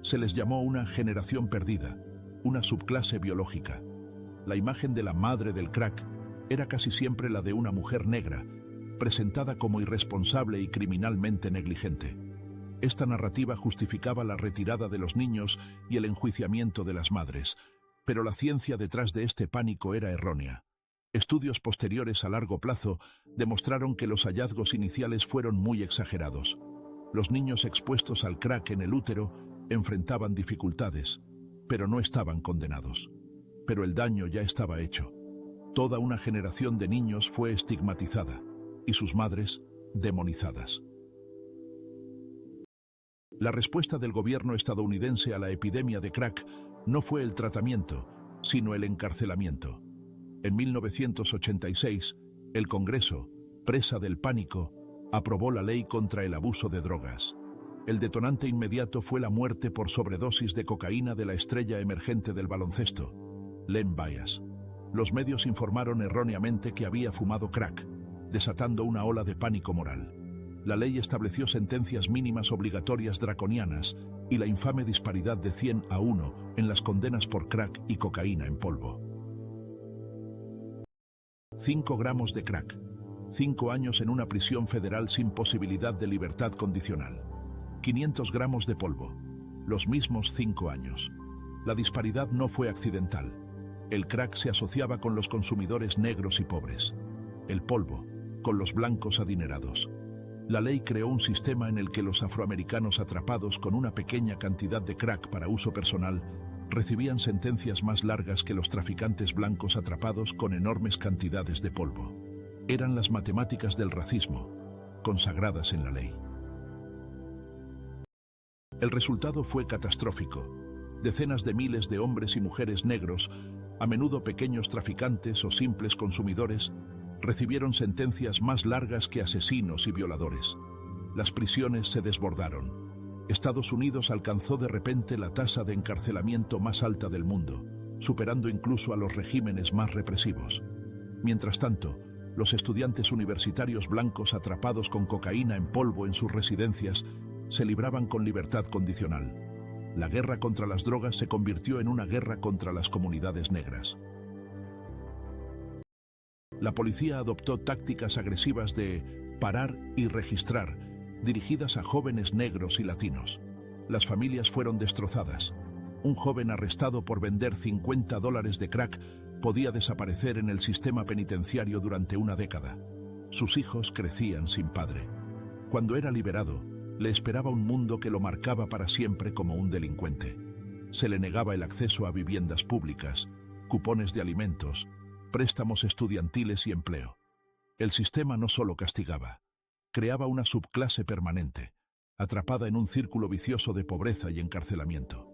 Se les llamó una generación perdida, una subclase biológica. La imagen de la madre del crack era casi siempre la de una mujer negra, presentada como irresponsable y criminalmente negligente. Esta narrativa justificaba la retirada de los niños y el enjuiciamiento de las madres, pero la ciencia detrás de este pánico era errónea. Estudios posteriores a largo plazo demostraron que los hallazgos iniciales fueron muy exagerados. Los niños expuestos al crack en el útero enfrentaban dificultades, pero no estaban condenados. Pero el daño ya estaba hecho. Toda una generación de niños fue estigmatizada y sus madres demonizadas. La respuesta del gobierno estadounidense a la epidemia de crack no fue el tratamiento, sino el encarcelamiento. En 1986, el Congreso, presa del pánico, aprobó la ley contra el abuso de drogas. El detonante inmediato fue la muerte por sobredosis de cocaína de la estrella emergente del baloncesto, Len Bias. Los medios informaron erróneamente que había fumado crack, desatando una ola de pánico moral. La ley estableció sentencias mínimas obligatorias draconianas y la infame disparidad de 100-1 en las condenas por crack y cocaína en polvo. 5 gramos de crack, 5 años en una prisión federal sin posibilidad de libertad condicional. 500 gramos de polvo, los mismos 5 años. La disparidad no fue accidental. El crack se asociaba con los consumidores negros y pobres. El polvo, con los blancos adinerados. La ley creó un sistema en el que los afroamericanos atrapados con una pequeña cantidad de crack para uso personal recibían sentencias más largas que los traficantes blancos atrapados con enormes cantidades de polvo. Eran las matemáticas del racismo, consagradas en la ley. El resultado fue catastrófico. Decenas de miles de hombres y mujeres negros, a menudo pequeños traficantes o simples consumidores, recibieron sentencias más largas que asesinos y violadores. Las prisiones se desbordaron. Estados Unidos alcanzó de repente la tasa de encarcelamiento más alta del mundo, superando incluso a los regímenes más represivos. Mientras tanto, los estudiantes universitarios blancos atrapados con cocaína en polvo en sus residencias se libraban con libertad condicional. La guerra contra las drogas se convirtió en una guerra contra las comunidades negras. La policía adoptó tácticas agresivas de parar y registrar, dirigidas a jóvenes negros y latinos. Las familias fueron destrozadas. Un joven arrestado por vender $50 de crack podía desaparecer en el sistema penitenciario durante una década. Sus hijos crecían sin padre. Cuando era liberado, le esperaba un mundo que lo marcaba para siempre como un delincuente. Se le negaba el acceso a viviendas públicas, cupones de alimentos, préstamos estudiantiles y empleo. El sistema no solo castigaba, creaba una subclase permanente, atrapada en un círculo vicioso de pobreza y encarcelamiento.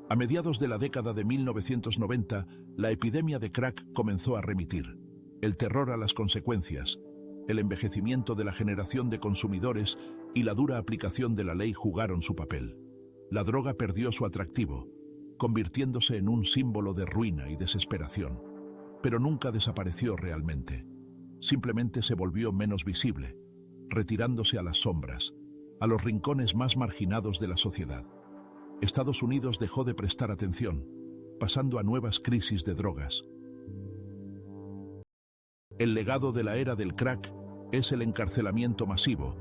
A mediados de la década de 1990, la epidemia de crack comenzó a remitir. El terror a las consecuencias, el envejecimiento de la generación de consumidores y la dura aplicación de la ley jugaron su papel. La droga perdió su atractivo, convirtiéndose en un símbolo de ruina y desesperación. Pero nunca desapareció realmente. Simplemente se volvió menos visible, retirándose a las sombras, a los rincones más marginados de la sociedad. Estados Unidos dejó de prestar atención, pasando a nuevas crisis de drogas. El legado de la era del crack es el encarcelamiento masivo,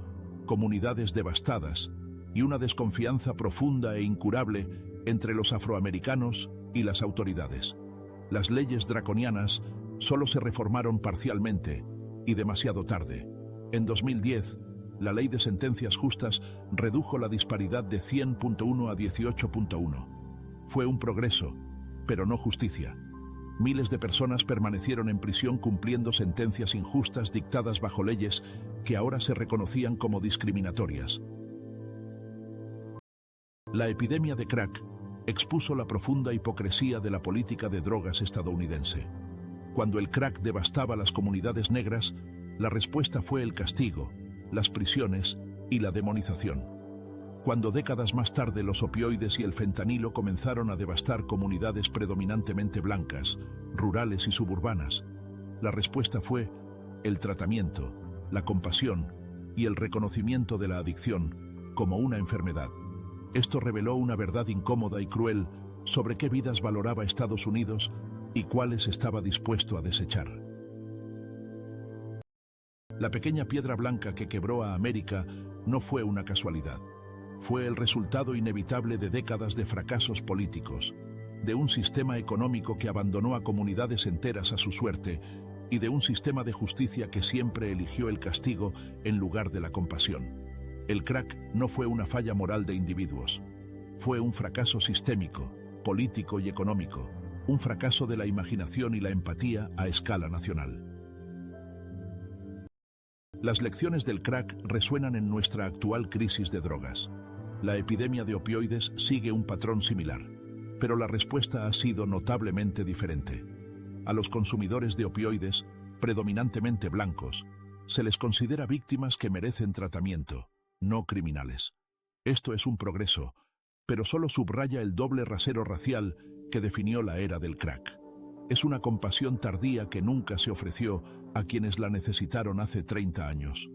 comunidades devastadas y una desconfianza profunda e incurable entre los afroamericanos y las autoridades. Las leyes draconianas solo se reformaron parcialmente y demasiado tarde. En 2010, la ley de sentencias justas redujo la disparidad de 100.1 a 18.1. Fue un progreso, pero no justicia. Miles de personas permanecieron en prisión cumpliendo sentencias injustas dictadas bajo leyes que ahora se reconocían como discriminatorias. La epidemia de crack expuso la profunda hipocresía de la política de drogas estadounidense. Cuando el crack devastaba las comunidades negras, la respuesta fue el castigo, las prisiones y la demonización. Cuando décadas más tarde los opioides y el fentanilo comenzaron a devastar comunidades predominantemente blancas, rurales y suburbanas, la respuesta fue el tratamiento, la compasión y el reconocimiento de la adicción como una enfermedad. Esto reveló una verdad incómoda y cruel sobre qué vidas valoraba Estados Unidos y cuáles estaba dispuesto a desechar. La pequeña piedra blanca que quebró a América no fue una casualidad. Fue el resultado inevitable de décadas de fracasos políticos, de un sistema económico que abandonó a comunidades enteras a su suerte y de un sistema de justicia que siempre eligió el castigo en lugar de la compasión. El crack no fue una falla moral de individuos. Fue un fracaso sistémico, político y económico, un fracaso de la imaginación y la empatía a escala nacional. Las lecciones del crack resuenan en nuestra actual crisis de drogas. La epidemia de opioides sigue un patrón similar, pero la respuesta ha sido notablemente diferente. A los consumidores de opioides, predominantemente blancos, se les considera víctimas que merecen tratamiento, no criminales. Esto es un progreso, pero solo subraya el doble rasero racial que definió la era del crack. Es una compasión tardía que nunca se ofreció a quienes la necesitaron hace 30 años.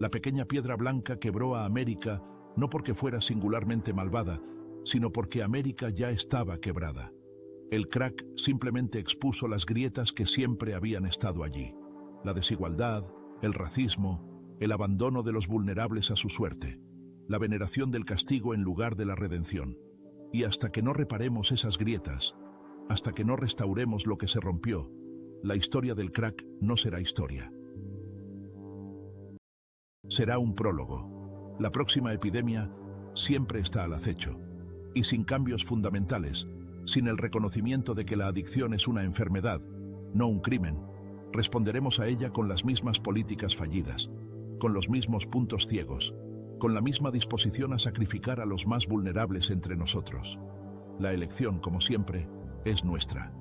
La pequeña piedra blanca quebró a América no porque fuera singularmente malvada, sino porque América ya estaba quebrada. El crack simplemente expuso las grietas que siempre habían estado allí: la desigualdad, el racismo, el abandono de los vulnerables a su suerte, la veneración del castigo en lugar de la redención. Y hasta que no reparemos esas grietas, hasta que no restauremos lo que se rompió, la historia del crack no será historia. Será un prólogo. La próxima epidemia siempre está al acecho. Y sin cambios fundamentales, sin el reconocimiento de que la adicción es una enfermedad, no un crimen, responderemos a ella con las mismas políticas fallidas, con los mismos puntos ciegos, con la misma disposición a sacrificar a los más vulnerables entre nosotros. La elección, como siempre, es nuestra.